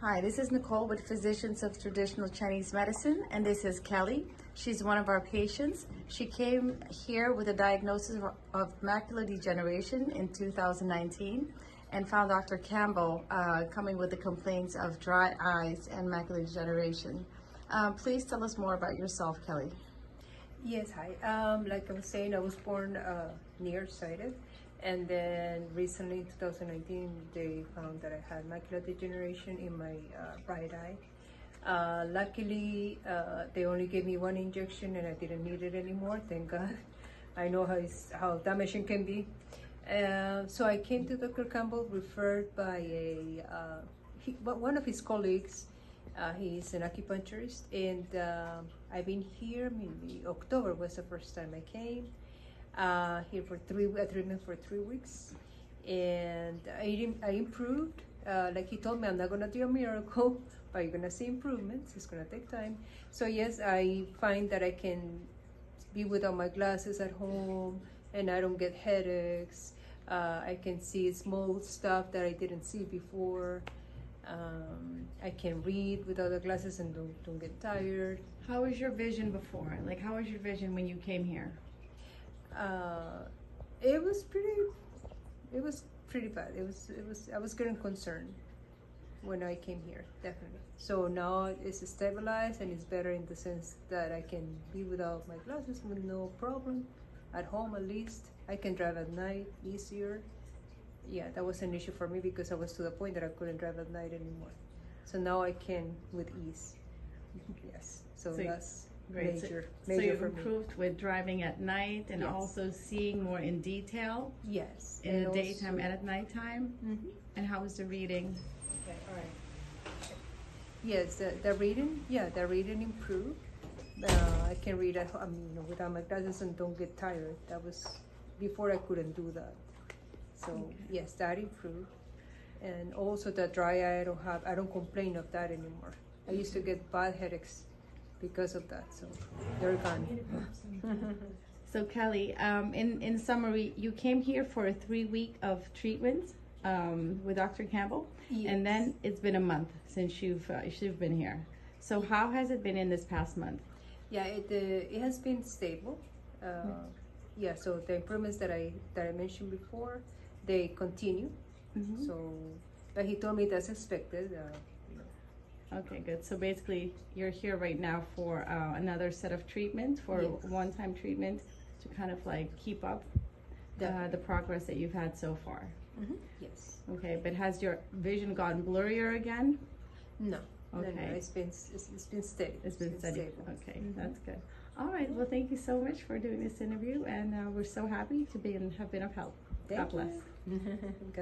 Hi, this is Nicole with Physicians of Traditional Chinese Medicine, and this is Kelly. She's one of our patients. She came here with a diagnosis of macular degeneration in 2019 and found Dr. Campbell coming with the complaints of dry eyes and macular degeneration. Please tell us more about yourself, Kelly. Yes, hi. Like I was saying, I was born nearsighted, and then recently in 2019 they found that I had macular degeneration in my right eye. Luckily, they only gave me one injection and I didn't need it anymore, thank God. I know how damaging can be. So I came to Dr. Campbell referred by one of his colleagues. He's an acupuncturist, and I've been here. Maybe October was the first time I came here for treatment for 3 weeks, and I improved. Like he told me, I'm not gonna do a miracle, but you're gonna see improvements. It's gonna take time. So yes, I find that I can be without my glasses at home, and I don't get headaches. I can see small stuff that I didn't see before. I can read without the glasses and don't get tired. How was your vision before? Like, how was your vision when you came here? It was pretty bad. I was getting concerned when I came here, definitely. So now it's stabilized and it's better in the sense that I can be without my glasses with no problem. At home, at least I can drive at night easier. Yeah, that was an issue for me because I was to the point that I couldn't drive at night anymore. So now I can with ease. Yes, so that's great. major So you've for me. improved with driving at night and Yes. also seeing more in detail. Yes. In and the also- daytime and at nighttime. Mhm. And how was the reading? Okay, all right. Yes, the reading improved. I can read at home, without my glasses and don't get tired. That was before I couldn't do that. So yes, that improved. And also the dry eye, I don't complain of that anymore. I used to get bad headaches because of that, so they're gone. So Kelly, in summary, you came here for a 3-week of treatment with Dr. Campbell, Yes. and then it's been a month since you've been here. So how has it been in this past month? Yeah, it has been stable. Yeah, so the improvements that I mentioned before, they continue. Mm-hmm. So, but he told me that's expected. Okay, good. So basically, you're here right now for another set of treatment, for Yes. one-time treatment, to kind of like keep up the progress that you've had so far. Mm-hmm. Yes. Okay, but has your vision gotten blurrier again? No. Okay. No, it's been steady. It's been steady. stable. Okay, Mm-hmm. that's good. All right. Well, thank you so much for doing this interview, and we're so happy to have been of help. God bless. God